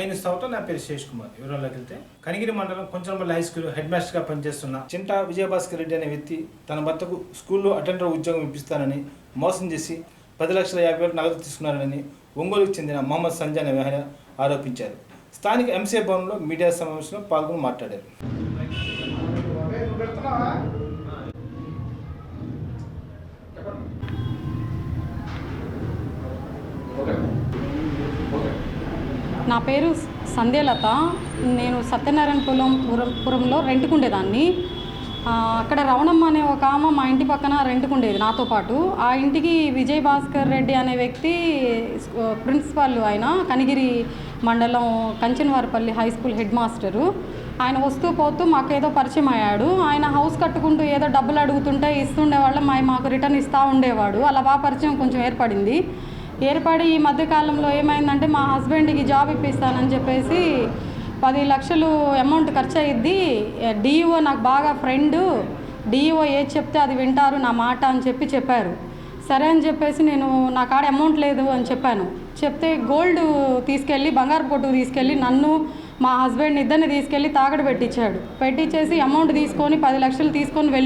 ఎనిమిది సంవత్సరాలు. నా పేరు శేష్ కుమార్. వివరాల్లోకి వెళ్తే కనిగిరి మండలం కొంచెంపల్లి హై స్కూల్ హెడ్ మాస్టర్గా పనిచేస్తున్న చింటా విజయభాస్కర్ రెడ్డి అనే వ్యక్తి తన భర్తకు స్కూల్లో అటెండర్ ఉద్యోగం ఇప్పిస్తానని మోసం చేసి 10,50,000 నగదు తీసుకున్నారని ఒంగోలుకు చెందిన మహమ్మద్ సంజయ్ అనే మహిళ ఆరోపించారు. స్థానిక ఎంసీఏ భవన్లో మీడియా సమావేశంలో పాల్గొని మాట్లాడారు. నా పేరు సంధ్యలత. నేను సత్యనారాయణపురంలో రెంట్కుండేదాన్ని. అక్కడ రవణమ్మ అనే ఒక ఆమె మా ఇంటి పక్కన రెంట్కుండేది నాతో పాటు. ఆ ఇంటికి విజయభాస్కర్ రెడ్డి అనే వ్యక్తి ప్రిన్సిపాల్, ఆయన కనిగిరి మండలం కంచెనవారిపల్లి హై స్కూల్ హెడ్ మాస్టరు. ఆయన వస్తూ పోతూ మాకేదో పరిచయం అయ్యాడు. ఆయన హౌస్ కట్టుకుంటూ ఏదో డబ్బులు అడుగుతుంటే ఇస్తుండేవాళ్ళం, మాకు రిటర్న్ ఇస్తూ ఉండేవాడు. అలా బాగా పరిచయం కొంచెం ఏర్పడి ఈ మధ్యకాలంలో ఏమైందంటే మా హస్బెండ్కి జాబ్ ఇప్పిస్తానని చెప్పేసి 10 లక్షలు అమౌంట్ ఖర్చు అయ్యిద్ది. డిఈఓ నాకు బాగా ఫ్రెండు, డిఈఓ ఏది చెప్తే అది వింటారు నా మాట అని చెప్పారు. సరే అని చెప్పేసి నేను నా కాడ అమౌంట్ లేదు అని చెప్తే గోల్డ్ తీసుకెళ్ళి బంగారు పొట్టు తీసుకెళ్ళి నన్ను మా హస్బెండ్ ఇద్దరిని తీసుకెళ్ళి తాకడ పెట్టించేసి అమౌంట్ తీసుకొని 10 లక్షలు తీసుకొని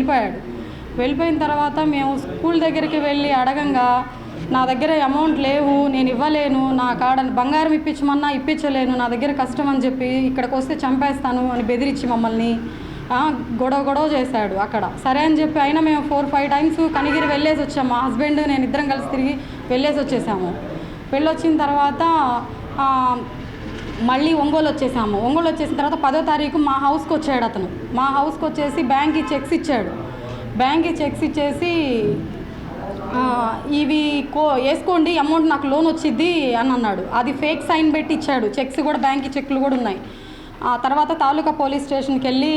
వెళ్ళిపోయిన తర్వాత మేము స్కూల్ దగ్గరికి వెళ్ళి అడగంగా నా దగ్గర అమౌంట్ లేవు, నేను ఇవ్వలేను, నా కాడ బంగారం ఇప్పించమన్నా ఇప్పించలేను, నా దగ్గర కష్టం అని చెప్పి ఇక్కడికి వస్తే చంపేస్తాను అని బెదిరించి మమ్మల్ని గొడవ చేశాడు అక్కడ. సరే అని చెప్పి అయినా మేము 4-5 టైమ్స్ కనిగిరి వెళ్ళేసి వచ్చాము. మా హస్బెండ్ నేను ఇద్దరం కలిసి తిరిగి వెళ్ళేసి వచ్చేసాము. వెళ్ళొచ్చిన తర్వాత మళ్ళీ ఒంగోలు వచ్చేసిన తర్వాత 10వ తారీఖు మా హౌస్కి వచ్చాడు అతను. మా హౌస్కి వచ్చేసి బ్యాంక్కి చెక్స్ ఇచ్చేసి ఇవి వేసుకోండి, అమౌంట్ నాకు లోన్ వచ్చింది అని అన్నాడు. అది ఫేక్ సైన్ పెట్టి ఇచ్చాడు. చెక్స్ కూడా బ్యాంక్ చెక్లు కూడా ఉన్నాయి. ఆ తర్వాత తాలూకా పోలీస్ స్టేషన్కి వెళ్ళి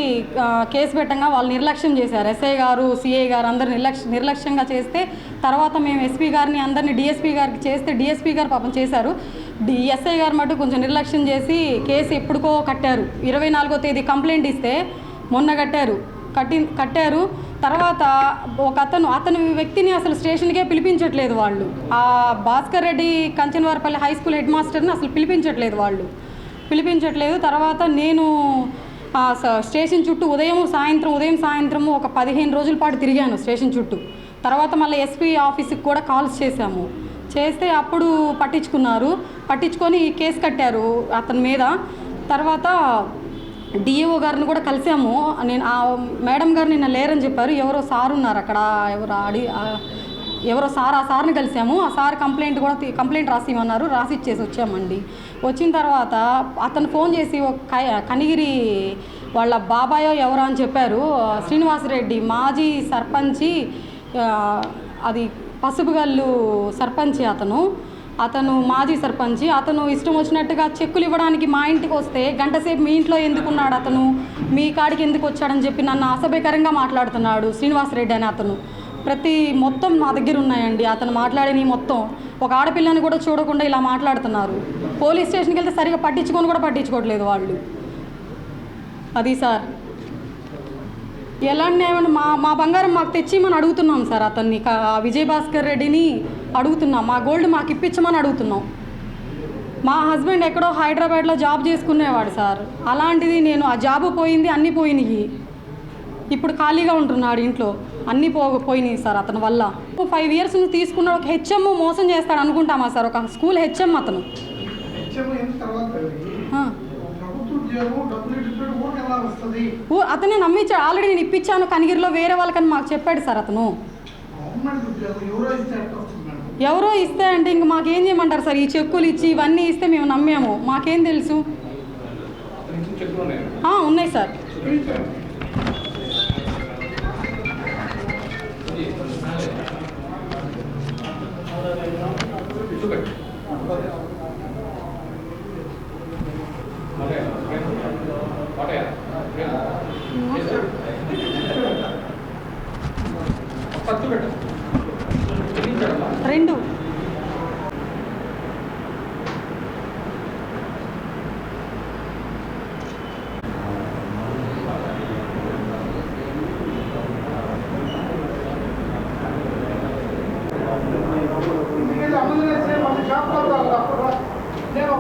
కేసు పెట్టంగా వాళ్ళు నిర్లక్ష్యం చేశారు. ఎస్ఐ గారు, సిఐ గారు అందరు నిర్లక్ష్యంగా చేస్తే తర్వాత మేము ఎస్పీ గారిని అందరినీ డిఎస్పీ గారికి చేస్తే డిఎస్పీ గారు పాపం చేశారు. ఎస్ఐ గారు మటు కొంచెం నిర్లక్ష్యం చేసి కేసు ఎప్పుడుకో కట్టారు. 24వ తేదీ కంప్లైంట్ ఇస్తే మొన్న కట్టారు. తర్వాత అతను వ్యక్తిని అసలు స్టేషన్కే పిలిపించట్లేదు వాళ్ళు. ఆ Bhaskar Reddy Kanchenavaripalli high school head మాస్టర్ని అసలు పిలిపించట్లేదు. తర్వాత నేను స్టేషన్ చుట్టూ ఉదయం సాయంత్రం ఒక 15 రోజుల పాటు తిరిగాను స్టేషన్ చుట్టూ. తర్వాత మళ్ళీ ఎస్పీ ఆఫీస్కి కూడా కాల్స్ చేస్తే అప్పుడు పట్టించుకొని కేసు కట్టారు అతని మీద. తర్వాత డిఈఓ గారిని కూడా కలిసాము. నేను ఆ మేడం గారు నిన్న లేరని చెప్పారు. ఎవరో సార్ ఉన్నారు అక్కడ, ఎవరో సార్, ఆ సార్ని కలిసాము. ఆ సార్ కంప్లైంట్ రాసిమన్నారు, రాసి ఇచ్చేసి వచ్చామండి. వచ్చిన తర్వాత అతను ఫోన్ చేసి కనిగిరి వాళ్ళ బాబాయో ఎవరో అని చెప్పారు. శ్రీనివాసరెడ్డి మాజీ సర్పంచి, అది పసుపుగల్లు సర్పంచి అతను మాజీ సర్పంచి. అతను ఇష్టం వచ్చినట్టుగా చెక్కులు ఇవ్వడానికి మా ఇంటికి వస్తే గంటసేపు మీ ఇంట్లో ఎందుకున్నాడు, అతను మీ కాడికి ఎందుకు వచ్చాడని చెప్పి నన్ను అసభ్యకరంగా మాట్లాడుతున్నాడు శ్రీనివాసరెడ్డి అని అతను. మొత్తం నా దగ్గర ఉన్నాయండి అతను మాట్లాడినవి మొత్తం. ఒక ఆడపిల్లని కూడా చూడకుండా ఇలా మాట్లాడుతున్నారు. పోలీస్ స్టేషన్కి వెళ్తే సరిగా పట్టించుకోవట్లేదు వాళ్ళు. అది సార్ ఎలాంటి ఏమన్నా మా బంగారం మాకు తెచ్చిమని అడుగుతున్నాం సార్. అతన్ని విజయభాస్కర్ రెడ్డిని అడుగుతున్నాం, మా గోల్డ్ మాకు ఇప్పించమని అడుగుతున్నాం. మా హస్బెండ్ ఎక్కడో హైదరాబాద్లో జాబ్ చేసుకునేవాడు సార్. అలాంటిది నేను ఆ జాబు పోయింది, అన్నీ పోయినాయి. ఇప్పుడు ఖాళీగా ఉంటున్నాడు ఇంట్లో, అన్నీ పోయినాయి సార్ అతని వల్ల. 5 years నుంచి తీసుకున్నాడు. ఒక హెచ్ఎం మోసం చేస్తాడు అనుకుంటామా సార్? ఒక స్కూల్ హెచ్ఎం అతను. అతనే నమ్మించాడు. ఆల్రెడీ నేను ఇప్పించాను కనిగిరిలో వేరే వాళ్ళకని మాకు చెప్పాడు సార్ అతను. ఎవరో ఇస్తే అంటే ఇంక మాకేం చేయమంటారు సార్? ఈ చెక్కులు ఇచ్చి ఇవన్నీ ఇస్తే మేము నమ్మాము, మాకేం తెలుసు? ఉన్నాయి సార్. రెండు నేను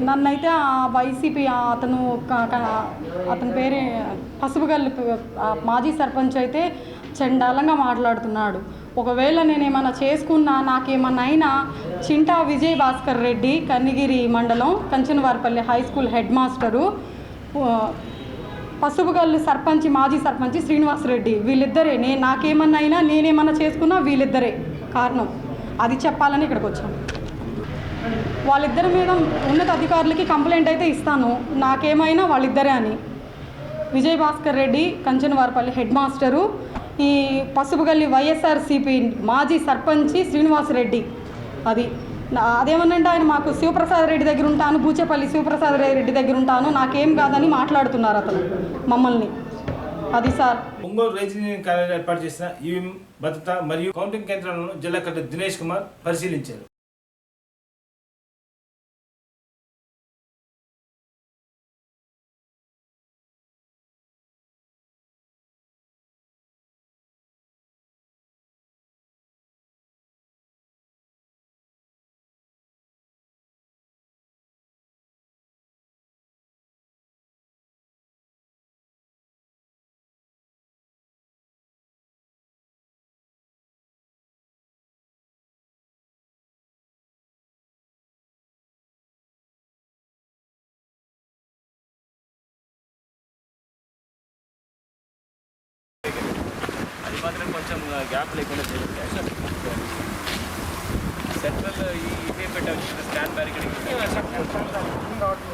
నన్నైతే ఆ వైసీపీ అతని పేరే పసుపుగల్లి మాజీ సర్పంచ్ అయితే చండాలంగా మాట్లాడుతున్నాడు. ఒకవేళ నేనేమన్నా చేసుకున్నా, నాకేమన్నా అయినా చింటా విజయ్ భాస్కర్ రెడ్డి, కన్నగిరి మండలం Kanchanavaripalli high school head master, Pasupugallu sarpanch మాజీ సర్పంచ్ శ్రీనివాసరెడ్డి, వీళ్ళిద్దరే. నాకేమన్నా అయినా, నేనేమన్నా చేసుకున్నా వీళ్ళిద్దరే కారణం. అది చెప్పాలని ఇక్కడికి వచ్చాను. వాళ్ళిద్దరి మీద ఉన్నత అధికారులకి కంప్లైంట్ అయితే ఇస్తాను, నాకేమైనా వాళ్ళిద్దరే అని. విజయ్ భాస్కర్ రెడ్డి కంచనవారిపల్లి హెడ్ మాస్టరు, ఈ పసుపుగల్లి వైఎస్ఆర్సీపీ మాజీ సర్పంచి శ్రీనివాసరెడ్డి. అదేమనంటే ఆయన మాకు శివప్రసాద్ రెడ్డి దగ్గర ఉంటాను, బూచేపల్లి శివప్రసాద్ రెడ్డి దగ్గర ఉంటాను, నాకేం కాదని మాట్లాడుతున్నారు అతను మమ్మల్ని. అది సార్. ఒంగోలు రీజనల్ కార్యాలయం ఏర్పాటు చేసిన ఈవీఎం భద్రత మరియు కౌంటింగ్ కేంద్రాలను జిల్లా కలెక్టర్ దినేష్ కుమార్ పరిశీలించారు. అది మాత్రం కొంచెం గ్యాప్ లేకుండా చేయాలి. సెంట్రల్ ఇవే పెట్టాలి, స్టాండ్ బ్యారికేడింగ్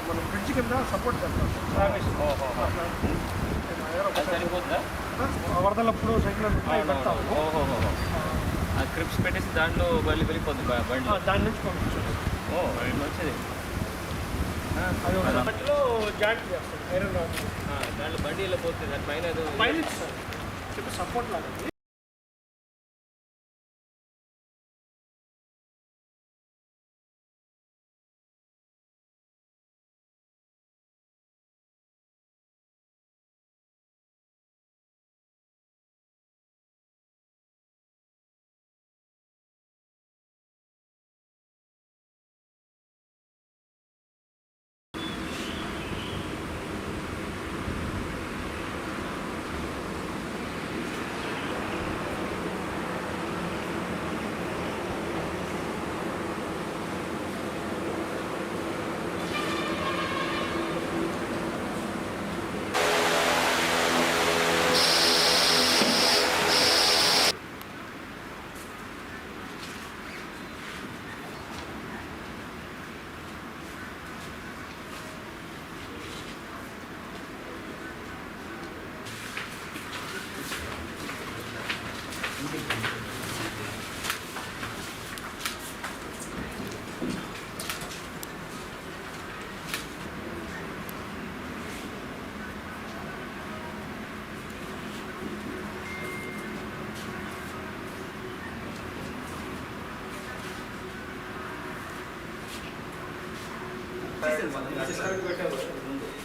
మనం బ్రిడ్జ్ కింద సపోర్ట్ చేస్తాం. సరిపోతుందా? వరదలప్పుడు సైకిల్ పెడతాం. ఆ క్రిప్స్ పెట్టేసి దాంట్లో వెళ్ళిపోతుంది బండి, దాని నుంచి పంపించాం. మంచిది. దాంట్లో జాయింట్ చేస్తాం ఐరన్ రాడ్. దాంట్లో బండి వెళ్ళిపోతుంది, దాని పైన సపోర్ట్ లాగా.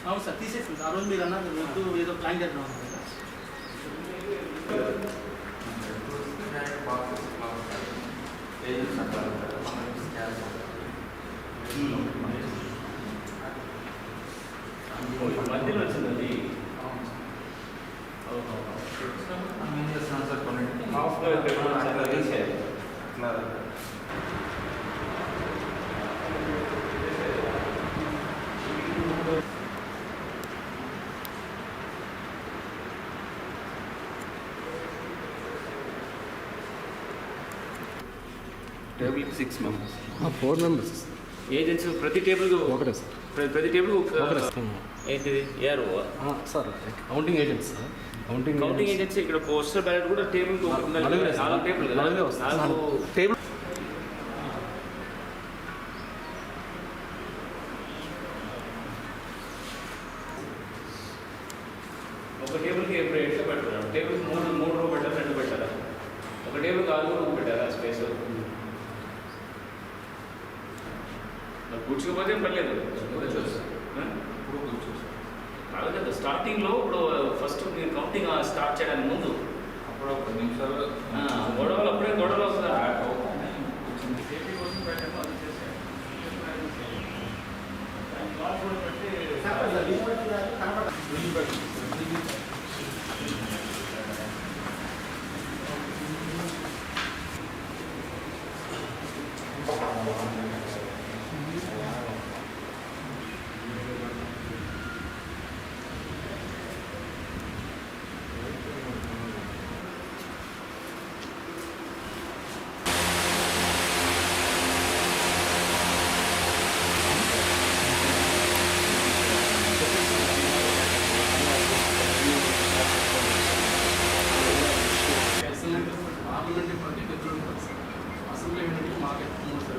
అవును సార్, తీసేసింది. ఆ రోజు మీరు అన్నారు వద్దు, ఏదో ప్లాన్ చేద్దాం. మధ్యలో వచ్చింది టేబుల్కి 6 మెంబర్స్, 4 మెంబర్స్. ఏజెంట్స్ ప్రతి టేబుల్ ఒకటే సార్. ప్రతి టేబుల్ ఒకటే ఏంటిది ARO sir, counting agents. Counting agents ఇక్కడ పోస్టల్ బ్యాలెట్ కూడా టేబుల్ నాలుగు టేబుల్ టేబుల్ ఒక టేబుల్కి ఎట్లా పెడతారు? టేబుల్ మూడు రూ పెట్టారా, 2 పెట్టారా? ఒక టేబుల్కి 6 పెట్టారా స్పేస్? కూర్చోకపోతే పర్లేదు, అలాగే కదా. స్టార్టింగ్లో ఇప్పుడు ఫస్ట్ మీరు కౌంటింగ్ స్టార్ట్ చేయడానికి ముందు అప్పుడు 10 నిమిషాలు గొడవలు, అప్పుడే గొడవలు వస్తారు. పార్లమెంటరీ ప్రాజెక్ట్ ఎప్పుడు అసెంబ్లీ మార్కెట్ 3 సార్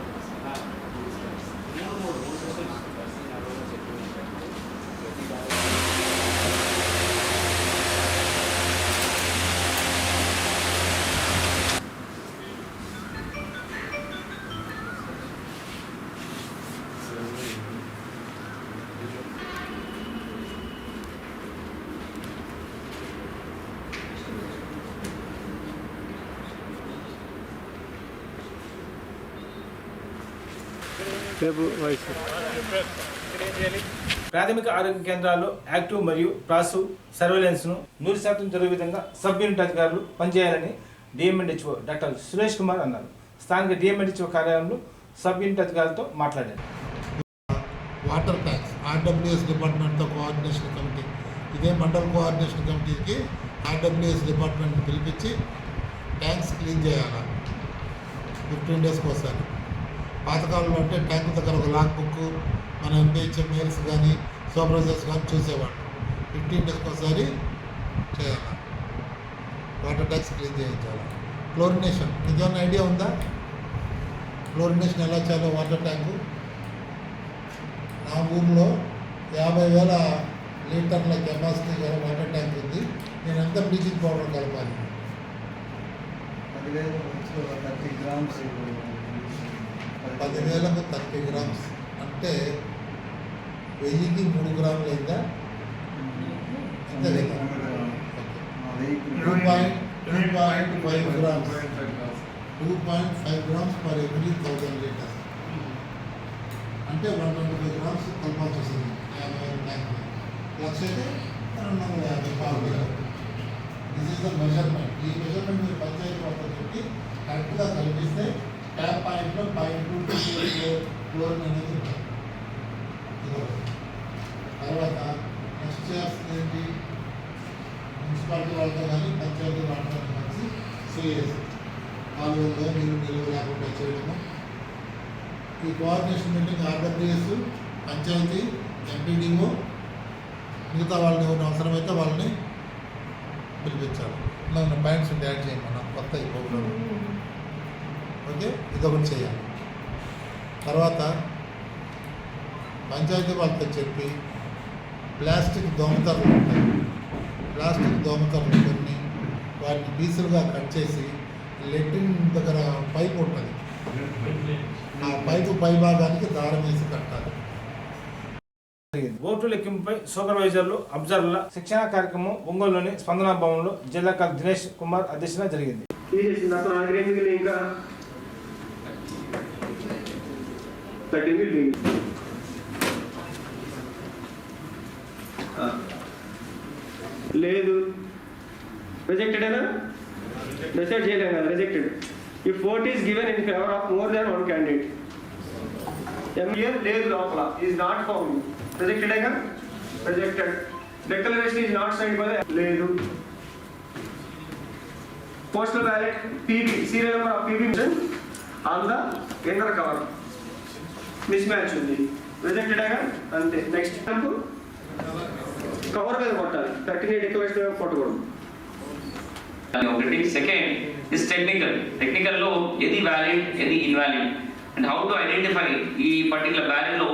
ప్రాథమిక ఆరోగ్య కేంద్రాల్లో యాక్టివ్ మరియు పాసివ్ సర్వేలెన్స్ను 100% జరిగే విధంగా సబ్ యూనిట్ అధికారులు పనిచేయాలని డిఎంఎన్హెచ్ఓ డాక్టర్ సురేష్ కుమార్ అన్నారు. స్థానిక డిఎంఎన్హెచ్ఓ కార్యాలయంలో సబ్ యూనిట్ అధికారులతో మాట్లాడారు. వాటర్ ట్యాంక్స్ ఆర్డబ్ల్యూఎస్ డిపార్ట్మెంట్తో కోఆర్డినేషన్ కమిటీ, ఇదే మండల్ కోఆర్డినేషన్ కమిటీకి ఆర్డబ్ల్యూఎస్ డిపార్ట్మెంట్ పిలిపించి ట్యాంక్స్ క్లీన్ చేయాలి 15 డేస్కి ఒకసారి. పాతకాలంలో అంటే ట్యాంక్ దగ్గర ఒక లాక్ బుక్ మన ఎంపీహెచ్ఎం మెయిల్స్ కానీ సూపర్వైజర్స్ కానీ చూసేవాళ్ళు. 15 డేస్కి ఒకసారి చేయాలి. వాటర్ ట్యాంక్స్ క్లీన్ చేయించాలి. క్లోరినేషన్ నిజమైన ఐడియా ఉందా? క్లోరినేషన్ ఎలా చేయాలో వాటర్ ట్యాంకు నా ఊర్లో 50,000 లీటర్ల కెపాసిటీ గల వాటర్ ట్యాంక్ ఉంది. నేను ఎంత బ్లీచింగ్ పౌడర్ కలపాలి? 10,000 గ్రామ్స్ 10,000కు 30 గ్రామ్స్ అంటే 1000కి 3 గ్రాములు అయిందా? ఎంత లేదా? 2.5 grams 2.5 grams per every 1000 litres అంటే 125 గ్రామ్స్ కలపాల్సి వస్తుంది. 50,000 ట్యాంక్ లక్ష అయితే 250 పాలు. This is the measurement. ఈ మెజర్మెంట్ మీరు పంచాయతీ వాళ్ళతో చెప్పి కరెక్ట్గా కల్పిస్తే ట్యాప్ పాయింట్లో 0.2 క్లోరిన్ అనేది ఉంటుంది. తర్వాత నెక్స్ట్ చేయాల్సింది ఏంటి? మున్సిపాలిటీ వాళ్ళతో కానీ పంచాయతీ వాళ్ళతో కలిసి సిఎస్ కాలువల్లో నీరు నిల్వ లేకుండా చేయడము. ఈ coordination meeting RWS, panchayat, MPDO, మిగతా వాళ్ళని ఎవరిని అవసరమైతే వాళ్ళని పిలిపించాలి. ఇలా ఉన్న పాయింట్స్ యాడ్ చేయండి మనం కొత్త ఈ ప్రోగ్రామ్. ఓకే, ఇదొకటి చేయాలి. తర్వాత పంచాయతీ వాళ్ళతో చెప్పి ప్లాస్టిక్ దోమతెరలు ఉంటాయి. ప్లాస్టిక్ దోమతెరలు కొన్ని వాటిని పీసులుగా కట్ చేసి లెట్రిన్ దగ్గర పైప్ ఉంటుంది, ఆ పైపు పై భాగానికి దారం వేసి కట్టాలి. ఓటు లెక్కింపుపై సూపర్వైజర్లు, అబ్జర్వర్ల శిక్షణా కార్యక్రమం ఒంగోలులోని స్పందన భవన్లో జిల్లా కలెక్టర్ దినేష్ కుమార్ అధ్యక్షతన జరిగింది. ఇంకా 30 లేదు రిజెక్టెడ్ అయినా డిసైడ్ చేయలేము కదా. Rejected if vote is given in favour of more than 1 candidate. ఎంఏ లేదు లోపల ఈజ్ నాట్ ఫౌండ్. రిజెక్టెడ్ అయినా rejected. Declaration is not sign by లేదు. Postal ballot PB serial number of PB on the inner cover mismatch ఉంది. Rejected అయినా అంతే. Next cover మీద కొట్టాలి. 38 డిక్లరేషన్ కొట్టకూడదు. ఒకటి. సెకండ్ ఇస్ టెక్నికల్ లో ఏది వ్యాలిడ్ ఏది invalid and how to identify ఈ పర్టికులర్ బ్యాలెట్ లో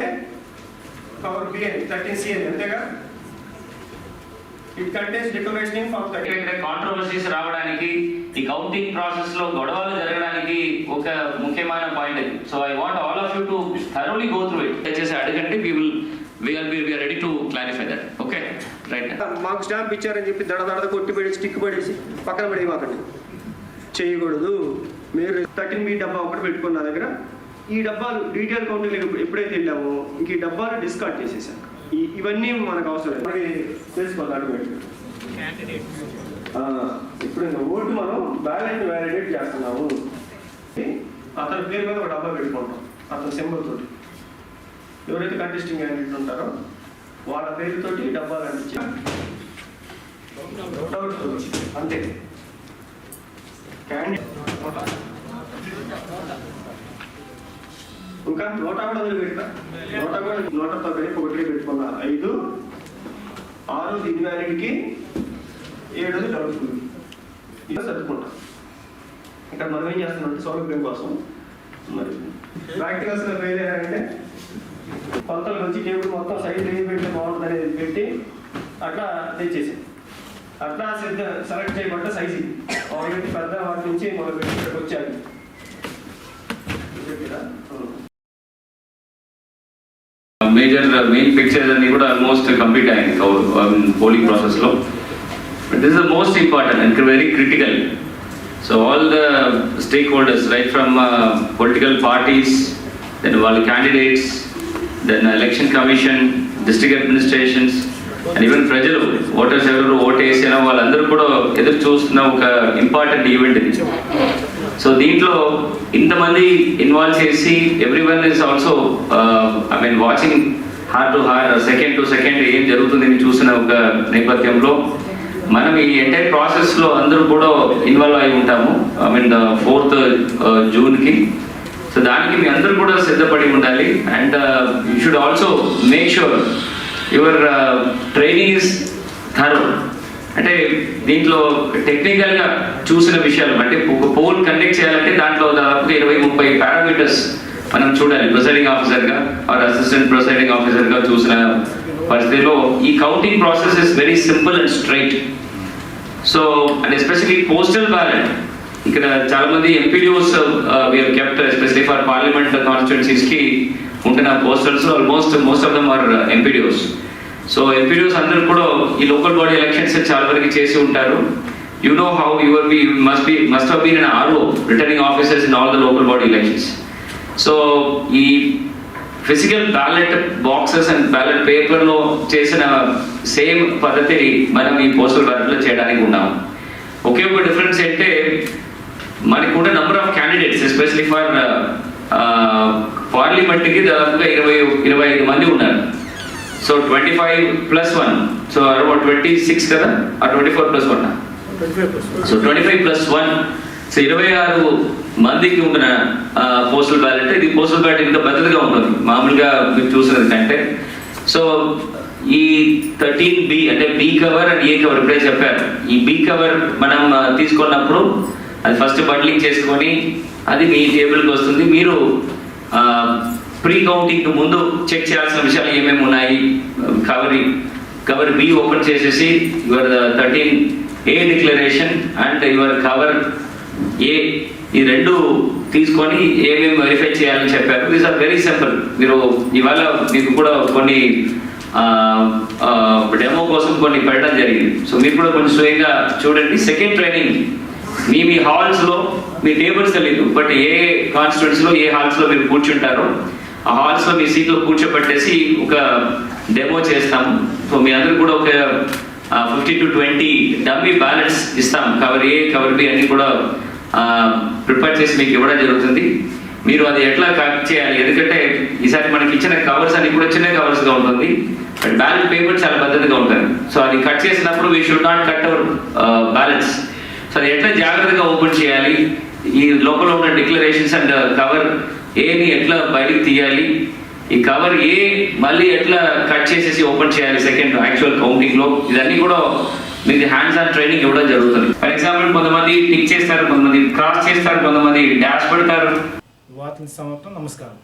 కవర్ బిఎన్ 13CN అంతేగా. It contains declaration in form 30. Controversies రావడానికి ఈ కౌంటింగ్ ప్రాసెస్ లో గొడవలు జరగడానికి ఒక ముఖ్యమైన పాయింట్ ఇది. So I want all of you to thoroughly go through it. దయచేసి అడగండి. we are ready to clarify that. Okay, right. మాకు స్టాంప్ ఇచ్చారని చెప్పి దడ కొట్టి పెట్టి స్టిక్ పడేసి పక్కన పడేయమాకండి. చేయకూడదు. మీరు 13B డబ్బా ఒకటి పెట్టుకున్న దగ్గర ఈ డబ్బాలు డీటెయిల్ కౌంటింగ్ ఎప్పుడైతే వెళ్ళామో ఇంక ఈ డబ్బాలు డిస్కార్డ్ చేసేసాం. ఇవన్నీ మనకు అవసరం లేదు. తెలుసుకోవాలి. ఇప్పుడు ఓటు మనం బ్యాలెట్ వ్యాలిడేట్ చేస్తున్నాము. అతని పేరు మీద ఒక డబ్బా పెట్టుకుంటాం. అతని సింబల్ తోటి. ఎవరైతే కంటెస్టింగ్ క్యాండిడేట్ ఉంటారో వాళ్ళ పేరుతోటి డబ్బాలు అంటించి అంతే. క్యాండిడేట్ ఇంకా నోటా కూడా వదిలిపెడతా. నోటాతో కలిపి ఒకటి పెట్టుకున్నా. 5, 6 దివ్యానికి 7 డబ్బులు ఇలా సర్దుకుంటాం. ఇక్కడ మనం ఏం చేస్తున్నామంటే సౌలభ్యం కోసం మరి ప్రాక్టికల్స్లో ఫెయిల్ అయ్యారంటే కొలతలు వచ్చి టేబుల్ మొత్తం సైజ్ ఏం పెడితే బాగుంటుంది అనేది పెట్టి అట్లా తెచ్చేసి అట్లా సెలెక్ట్ చేయబడ్డ సైజు ఆల్రెడీ పెద్ద వాటి నుంచి మనం పెట్టి ఇక్కడికి వచ్చాను. మెయిన్ పిక్చర్స్ అన్ని కూడా ఆల్మోస్ట్ కంప్లీట్ అయ్యాయి పోలింగ్ ప్రాసెస్లో. But this is the most important and very critical. So all the stakeholders right from political parties, then వాళ్ళ candidates, then election commission, district administrations and even ప్రజలు voters ఎవరు vote వేసినా వాళ్ళందరూ కూడా ఎదురు చూస్తున్న ఒక ఇంపార్టెంట్ ఈవెంట్ ఇది. సో దీంట్లో ఇంతమంది ఇన్వాల్వ్ చేసి everyone is also watching heart to heart, second to second ఏం జరుగుతుందని చూసిన ఒక నేపథ్యంలో మనం ఈ ఎంటైర్ ప్రాసెస్లో అందరూ కూడా ఇన్వాల్వ్ అయి ఉంటాము. 4th జూన్కి. సో దానికి మీ అందరూ కూడా సిద్ధపడి ఉండాలి. And you should also make sure your training is thorough. అంటే దీంట్లో టెక్నికల్గా చూసిన విషయాలు అంటే ఒక పోల్ కండక్ట్ చేయాలంటే దాంట్లో దాదాపు 20-30 పారామీటర్స్ మనం చూడాలి. ప్రిసైడింగ్ ఆఫీసర్గా ఆర్ అసిస్టెంట్ ప్రిసైడింగ్ ఆఫీసర్గా చూసిన పరిస్థితిలో ఈ counting process is very simple and straight. So and especially postal ballot, ఇక్కడ చాలా మంది MPDOs were kept especially for parliament కాన్స్టిట్యున్సీస్కి ఉంటున్న postals most of them are MPDOs. So MPDOs అందరూ కూడా ఈ లోకల్ బాడీ ఎలక్షన్స్ చాలా వరకు చేసి ఉంటారు. You know how must have been an RO, returning officers in all the local body elections. So ఈ physical ballot boxes and ballot పేపర్లో చేసిన సేమ్ పద్ధతిని మనం ఈ పోస్టల్ బ్యాలెట్లో చేయడానికి ఉన్నాము. ఒకే ఒక డిఫరెన్స్ అంటే మనకు ఉన్న number of candidates especially for పార్లమెంట్కి దాదాపుగా 20-25 మంది ఉన్నారు. సో 25+1, సో అరౌండ్ 26 కదా, 24+1. సో 25+1, సో 26 మందికి ఉంటున్న పోస్టల్ బ్యాలెట్. ఇది పోస్టల్ బ్యాలెట్ ఇంకా భద్రతగా ఉంటుంది మామూలుగా మీరు చూసినది కంటే. సో ఈ 13B అంటే B cover and A cover ఇప్పుడే చెప్పారు. ఈ బి కవర్ మనం తీసుకున్నప్పుడు అది ఫస్ట్ బండ్లింగ్ చేసుకొని అది మీ టేబుల్కి వస్తుంది. మీరు ప్రీ కౌంటింగ్ ముందు చెక్ చేయాల్సిన విషయాలు ఏమేమి ఉన్నాయి. కవర్ బి ఓపెన్ చేసేసి your 13A declaration and your cover A ఈ రెండు తీసుకొని ఏమేమి వెరిఫై చేయాలని చెప్పారు. These are very simple. మీరు ఇవాళ మీకు కూడా కొన్ని డెమో కోసం కొన్ని పెట్టడం జరిగింది. సో మీరు కూడా కొంచెం స్వయంగా చూడండి. సెకండ్ ట్రైనింగ్ మీ హాల్స్లో మీ టేబుల్స్ తెలియదు, బట్ ఏ కాన్స్టిట్యూన్సీలో ఏ హాల్స్లో మీరు కూర్చుంటారో ఆ హాల్స్లో మీ సీట్లో కూర్చోబెట్టేసి ఒక డెమో చేస్తాము. సో మీ అందరూ కూడా ఒక 50 to 20 డమ్మీ బ్యాలెట్స్ ఇస్తాం. కవర్ ఏ కవర్ బి అన్ని కూడా ప్రిపేర్ చేసి మీకు ఇవ్వడం జరుగుతుంది. మీరు అది ఎట్లా కట్ చేయాలి, ఎందుకంటే ఈసారి మనకి ఇచ్చిన కవర్స్ అన్ని కూడా చిన్న కవర్స్గా ఉంటుంది, బట్ బ్యాలెట్ పేపర్ చాలా పద్ధతిగా ఉంటుంది. సో అది కట్ చేసినప్పుడు we should not cut our ballots. So అది ఎట్లా జాగ్రత్తగా ఓపెన్ చేయాలి, ఈ లోపల ఉన్న డిక్లరేషన్స్ అండ్ కవర్ ఏని ఎట్లా బయటికి తీయాలి, ఈ కవర్ ఏ మళ్ళీ ఎట్లా కట్ చేసేసి ఓపెన్ చేయాలి సెకండ్ యాక్చువల్ కౌంటింగ్ లో, ఇదన్నీ కూడా మీకు హ్యాండ్స్ ఆన్ ట్రైనింగ్ ఇవ్వడం జరుగుతుంది. ఫర్ ఎగ్జాంపుల్ కొంతమంది టిక్ చేస్తారు, కొంతమంది క్రాస్ చేస్తారు, కొంతమంది డాష్ పెడతారు. వార్తల సమాప్తం. నమస్కారం.